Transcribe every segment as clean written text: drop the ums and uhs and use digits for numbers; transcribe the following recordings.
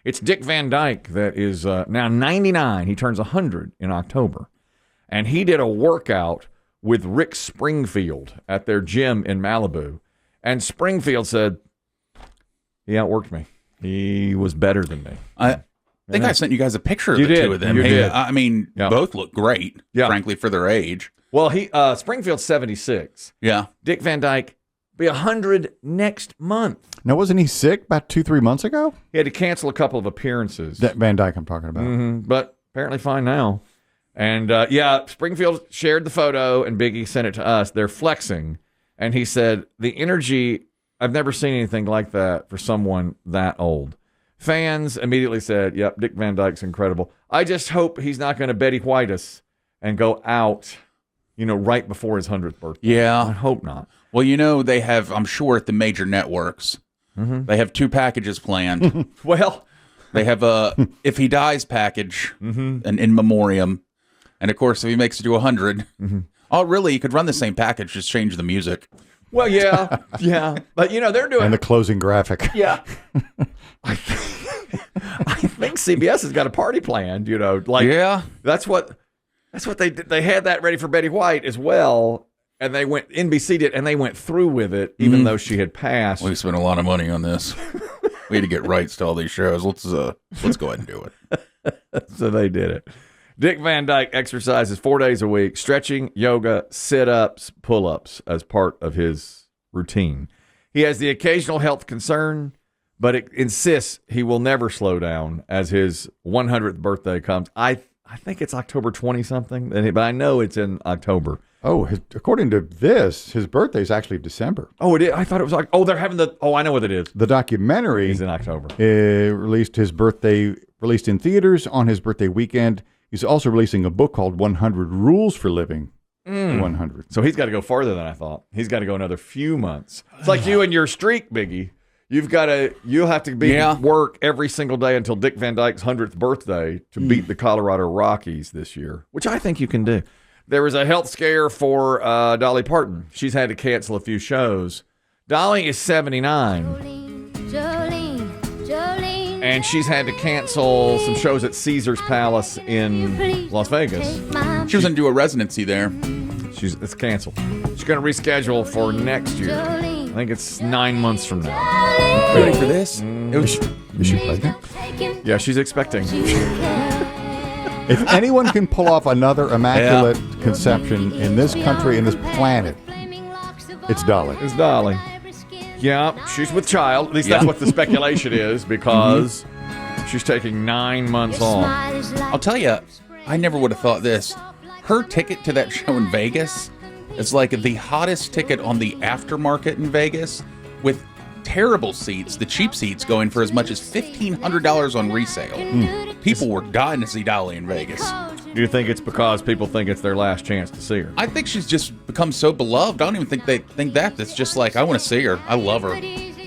It's Dick Van Dyke that is now 99. He turns 100 in October. And he did a workout with Rick Springfield at their gym in Malibu. And Springfield said, he outworked me. He was better than me. I think I sent you guys a picture of the two of them. You did. I mean, both look great, frankly, for their age. Well, Springfield's 76. Yeah. Dick Van Dyke be 100 next month. Now, wasn't he sick about 2-3 months ago? He had to cancel a couple of appearances. Van Dyke I'm talking about. But apparently fine now. And, Springfield shared the photo, and Biggie sent it to us. They're flexing. And he said, the energy, I've never seen anything like that for someone that old. Fans immediately said, yep, Dick Van Dyke's incredible. I just hope he's not going to Betty White us and go out, right before his 100th birthday. Yeah. I hope not. Well, they have, I'm sure at the major networks, they have 2 packages planned. Well, they have a If He Dies package, an in memoriam. And, of course, if he makes it to 100, oh, really, you could run the same package, just change the music. Well, yeah. But, they're doing... And the closing graphic. Yeah. I think CBS has got a party planned, Yeah. That's what they did. They had that ready for Betty White as well, and NBC did, and they went through with it, even though she had passed. We spent a lot of money on this. We had to get rights to all these shows. Let's go ahead and do it. So they did it. Dick Van Dyke exercises 4 days a week, stretching, yoga, sit-ups, pull-ups as part of his routine. He has the occasional health concern, but it insists he will never slow down as his 100th birthday comes. I think it's October 20-something, but I know it's in October. Oh, according to this, his birthday is actually December. Oh, it is? I thought it was like, they're having I know what it is. The documentary is in October. Released in theaters on his birthday weekend. He's also releasing a book called 100 Rules for Living 100. So he's got to go farther than I thought. He's got to go another few months. It's like you and your streak, Biggie. You'll have to be at work every single day until Dick Van Dyke's 100th birthday to beat the Colorado Rockies this year, which I think you can do. There was a health scare for Dolly Parton. She's had to cancel a few shows. Dolly is 79. Jolene. And she's had to cancel some shows at Caesar's Palace in Las Vegas. She was going to do a residency there. It's canceled. She's going to reschedule for next year. I think it's 9 months from now. Ready for this? Is she pregnant? Yeah, she's expecting. If anyone can pull off another immaculate conception in this country, in this planet, it's Dolly. It's Dolly. Yeah, she's with child. At least that's what the speculation is, because she's taking 9 months off. I'll tell you, I never would have thought this. Her ticket to that show in Vegas is like the hottest ticket on the aftermarket in Vegas, with terrible seats, the cheap seats going for as much as $1,500 on resale. People were dying to see Dolly in Vegas. Do you think it's because people think it's their last chance to see her? I think she's just become so beloved. I don't even think they think that. It's just like, I want to see her. I love her.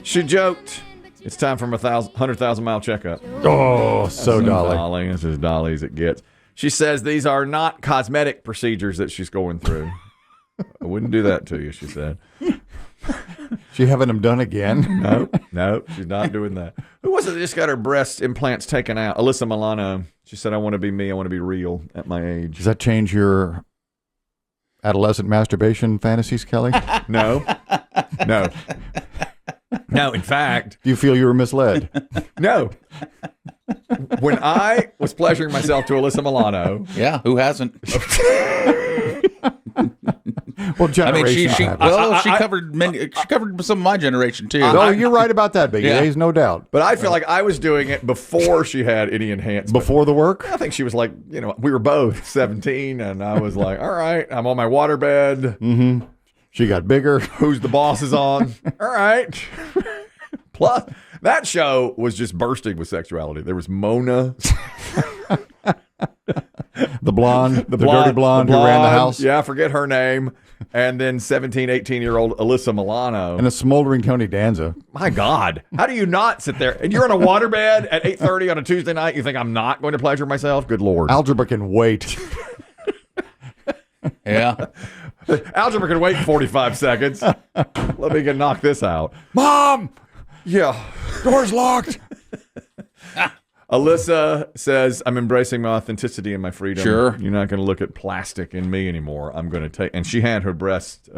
She joked, it's time for my 100,000-mile checkup. Oh, so Dolly. This is Dolly as it gets. She says these are not cosmetic procedures that she's going through. I wouldn't do that to you, she said. She having them done again? No, she's not doing that. Who was it that just got her breast implants taken out? Alyssa Milano. She said, I want to be me. I want to be real at my age. Does that change your adolescent masturbation fantasies, Kelly? No. No, in fact. Do you feel you were misled? No. When I was pleasuring myself to Alyssa Milano. Yeah, who hasn't? Well, generation. She covered some of my generation too. No, you're right about that, Biggie. Yeah. There's no doubt. But I feel like I was doing it before she had any enhancement. Before the work? I think she was like, we were both 17, and I was like, all right, I'm on my waterbed. Mm-hmm. She got bigger. Who's the boss is on? All right. Plus, that show was just bursting with sexuality. There was Mona. The dirty blonde who ran the house. Yeah, I forget her name. And then 17, 18-year-old Alyssa Milano. And a smoldering Tony Danza. My God. How do you not sit there? And you're on a waterbed at 8:30 on a Tuesday night. You think I'm not going to pleasure myself? Good Lord. Algebra can wait. Yeah. Algebra can wait 45 seconds. Let me knock this out. Mom! Yeah. Door's locked. Alyssa says, I'm embracing my authenticity and my freedom. Sure. You're not going to look at plastic in me anymore. I'm going to take, and she had her breast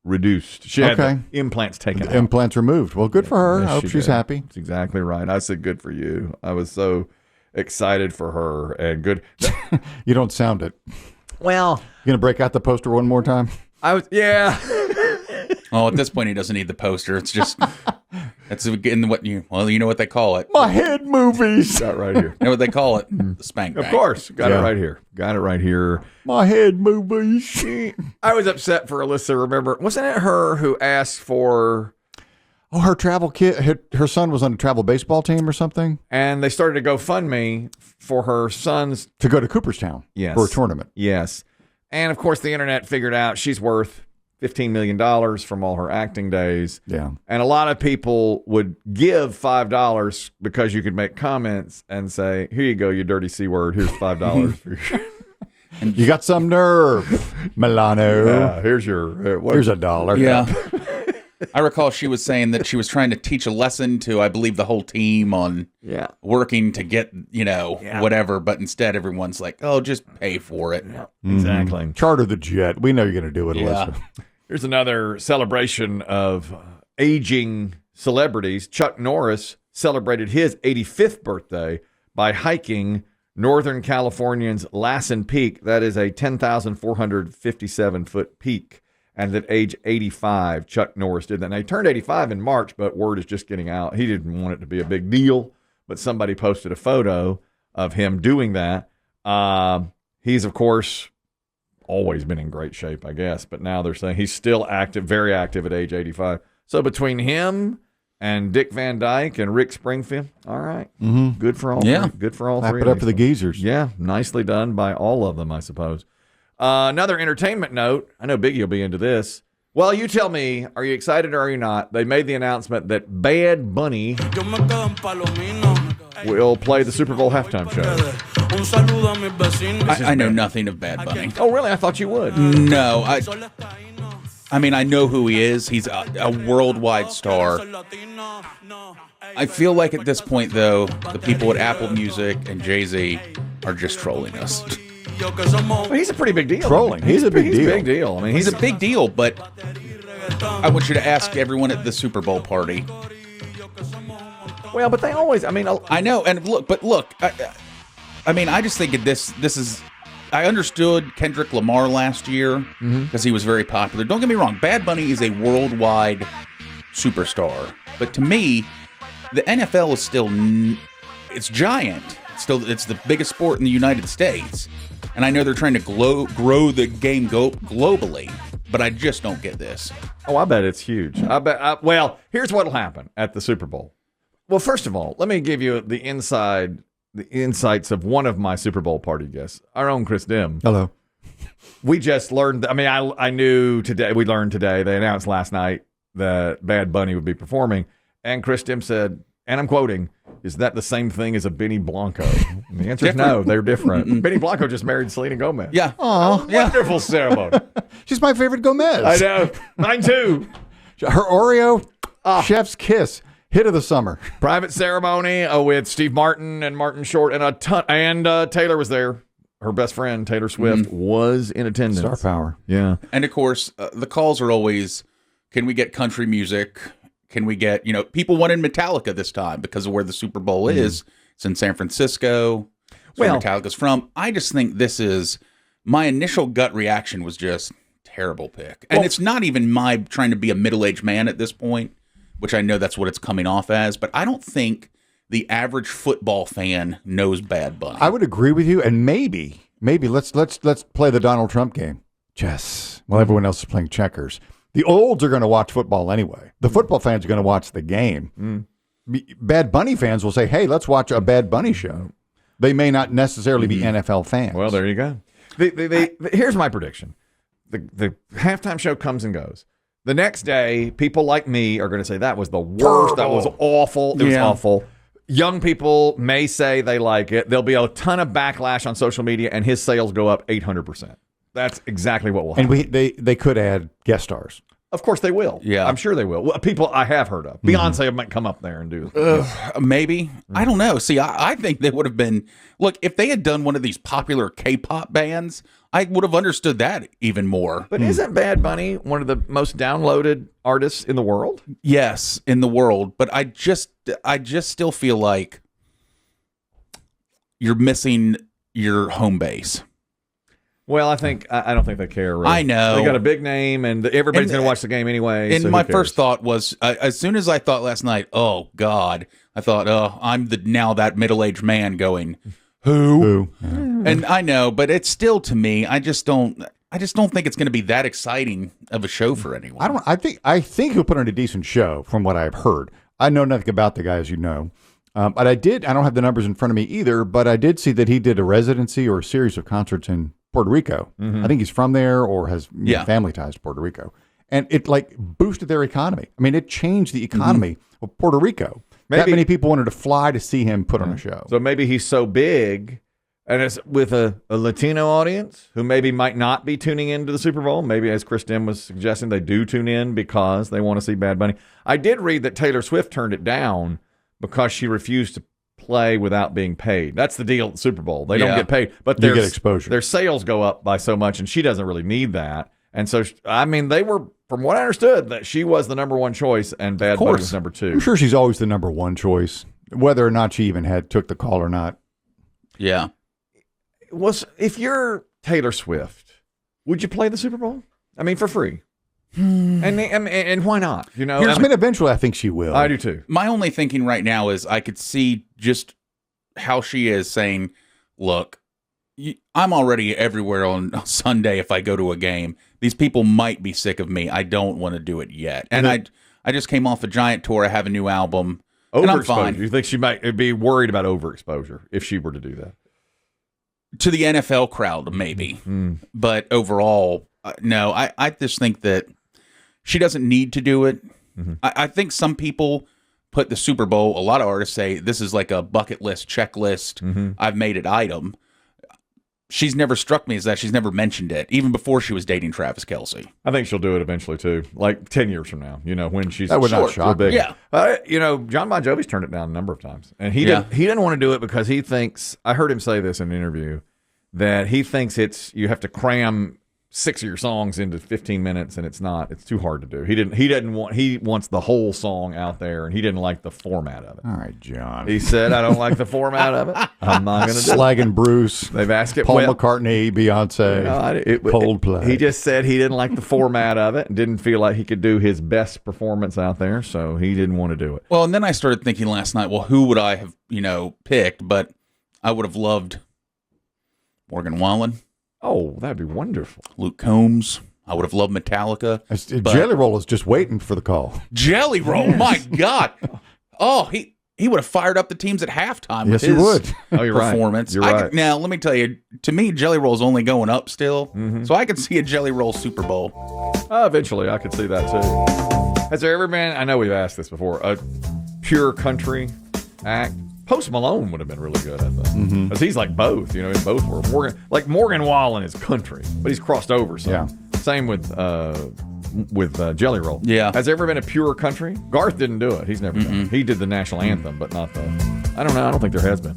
reduced. She had the implants taken out. Implants removed. Well, good for her. I hope she's happy. That's exactly right. I said, good for you. I was so excited for her and good. You don't sound it. Well, you going to break out the poster one more time? Yeah. Oh, at this point, he doesn't need the poster. It's just, that's in what you know what they call it. My head movies. Got right here. You know what they call it? The spank bank. Of course. Got it right here. Got it right here. My head movies. I was upset for Alyssa. Remember, wasn't it her who asked for... Oh, her travel kid. Her son was on a travel baseball team or something. And they started a GoFundMe for her sons... to go to Cooperstown for a tournament. Yes. And, of course, the internet figured out she's worth $15 million from all her acting days. Yeah. And a lot of people would give $5 because you could make comments and say, here you go, you dirty C word. Here's $5 for your... You got some nerve, Milano. Here's your... here's $1. Yeah. I recall she was saying that she was trying to teach a lesson to, I believe, the whole team on working to get, whatever. But instead, everyone's like, oh, just pay for it. Yeah, exactly. Charter the jet. We know you're going to do it, Alyssa. Here's another celebration of aging celebrities. Chuck Norris celebrated his 85th birthday by hiking Northern California's Lassen Peak. That is a 10,457-foot peak. And at age 85, Chuck Norris did that. Now, he turned 85 in March, but word is just getting out. He didn't want it to be a big deal, but somebody posted a photo of him doing that. He's, of course, always been in great shape, I guess, but now they're saying he's still active, very active at age 85. So between him and Dick Van Dyke and Rick Springfield, all right, good for all three. Good for all three. Clap it up for the geezers. Yeah, nicely done by all of them, I suppose. Another entertainment note. I know Biggie will be into this. Well, you tell me, are you excited or are you not? They made the announcement that Bad Bunny will play the Super Bowl halftime show. I know nothing of Bad Bunny. Oh, really? I thought you would. No, I mean, I know who he is. He's a worldwide star. I feel like at this point, though, the people at Apple Music and Jay-Z are just trolling us. Well, he's a pretty big deal. Trolling. He's a big deal. He's a big deal. I mean, he's a big deal, but I want you to ask everyone at the Super Bowl party. Well, but they always, I know, and look, I mean, I just think this is, I understood Kendrick Lamar last year because he was very popular. Don't get me wrong, Bad Bunny is a worldwide superstar, but to me, the NFL is still, it's giant. It's the biggest sport in the United States. And I know they're trying to grow the game globally, but I just don't get this. Oh, I bet it's huge. Well, here's what'll happen at the Super Bowl. Well, first of all, let me give you the insights of one of my Super Bowl party guests, our own Chris Demm. Hello. We just learned, I knew today, we learned today, they announced last night that Bad Bunny would be performing. And Chris Demm said, and I'm quoting, is that the same thing as a Benny Blanco? And the answer is no, they're different. Benny Blanco just married Selena Gomez. Yeah. Oh, wonderful ceremony. She's my favorite Gomez. I know. Mine too. Her Oreo, chef's kiss, hit of the summer. Private ceremony with Steve Martin and Martin Short and a ton. And Taylor was there. Her best friend, Taylor Swift, was in attendance. Star power. Yeah. And of course, the calls are always, can we get country music? Can we get, people wanted Metallica this time because of where the Super Bowl is. It's in San Francisco. Where Metallica's from. I just think this is, my initial gut reaction was just terrible pick. And it's not even my trying to be a middle-aged man at this point, which I know that's what it's coming off as, but I don't think the average football fan knows Bad Bunny. I would agree with you, and maybe let's play the Donald Trump game. Chess. Well, everyone else is playing checkers. The olds are going to watch football anyway. The football fans are going to watch the game. Bad Bunny fans will say, hey, let's watch a Bad Bunny show. They may not necessarily be NFL fans. Well, there you go. Here's my prediction. The halftime show comes and goes. The next day, people like me are going to say, that was the worst. That was awful. It was awful. Young people may say they like it. There'll be a ton of backlash on social media, and his sales go up 800%. That's exactly what will happen. And they could add guest stars. Of course they will. Yeah. I'm sure they will. Well, people I have heard of. Beyonce might come up there and do it. Maybe. I don't know. See, I think they would have been... Look, if they had done one of these popular K-pop bands, I would have understood that even more. But isn't Bad Bunny one of the most downloaded artists in the world? Yes, in the world. But I just still feel like you're missing your home base. Well, I don't think they care. Really. I know. They got a big name, and everybody's going to watch the game anyway. And so my first thought was, as soon as I thought last night, oh, God, I thought, oh, I'm now that middle-aged man going, who? And I know, but it's still, to me, I just don't think it's going to be that exciting of a show for anyone. I think he'll put on a decent show from what I've heard. I know nothing about the guy, as you know. But I don't have the numbers in front of me either, but I did see that he did a residency or a series of concerts in Puerto Rico. I think he's from there or has family ties to Puerto Rico. And it like boosted their economy. I mean, it changed the economy of Puerto Rico. That many people wanted to fly to see him put on a show. So maybe he's so big, and it's with a Latino audience who maybe might not be tuning into the Super Bowl. Maybe, as Chris Demm was suggesting, they do tune in because they want to see Bad Bunny. I did read that Taylor Swift turned it down because she refused to play without being paid. That's the deal at the Super Bowl. They don't get paid, but you get exposure. Their sales go up by so much, and she doesn't really need that. And so, I mean, they were, from what I understood, that she was the number one choice, and Bad Bunny was number two. I'm sure she's always the number one choice, whether or not she even took the call or not. Yeah. If you're Taylor Swift, would you play the Super Bowl? I mean, for free. And why not? You know, eventually I think she will. I do too. My only thinking right now is I could see just how she is saying, look, I'm already everywhere on Sunday if I go to a game. These people might be sick of me. I don't want to do it yet. And I just came off a giant tour. I have a new album. And I'm fine. You think she might be worried about overexposure if she were to do that? To the NFL crowd, maybe. But overall, no. I just think that she doesn't need to do it. I think some people put the Super Bowl, a lot of artists say this is like a bucket list, checklist, I've made it item. She's never struck me as that. She's never mentioned it, even before she was dating Travis Kelce. I think she'll do it eventually, too. Like 10 years from now, you know, when she's that would not shock big. me. Yeah. You know, John Bon Jovi's turned it down a number of times. And he didn't want to do it because he thinks, I heard him say this in an interview, that he thinks you have to cram 6 of your songs into 15 minutes, and it's too hard to do. He wants the whole song out there, and he didn't like the format of it. All right, John. He said, I don't like the format of it. I'm not going to do it. Slagging Bruce. They've asked it. Paul McCartney, Beyonce, Coldplay. He just said he didn't like the format of it and didn't feel like he could do his best performance out there, so he didn't want to do it. Well, and then I started thinking last night, well, who would I have, picked? But I would have loved Morgan Wallen. Oh, that'd be wonderful. Luke Combs. I would have loved Metallica. Jelly Roll is just waiting for the call. Jelly Roll, my God. Oh, he would have fired up the teams at halftime with he his would. performance. You're right. Now, let me tell you, to me, Jelly Roll's only going up still. So I could see a Jelly Roll Super Bowl. Eventually, I could see that too. Has there ever been, I know we've asked this before, a pure country act? Post Malone would have been really good, I think. Because he's like both, in both worlds. Morgan Wallen is country, but he's crossed over. So. Yeah. Same with Jelly Roll. Yeah. Has there ever been a pure country? Garth didn't do it. He's never done it. He did the national anthem, but not the... I don't know. I don't think there has been.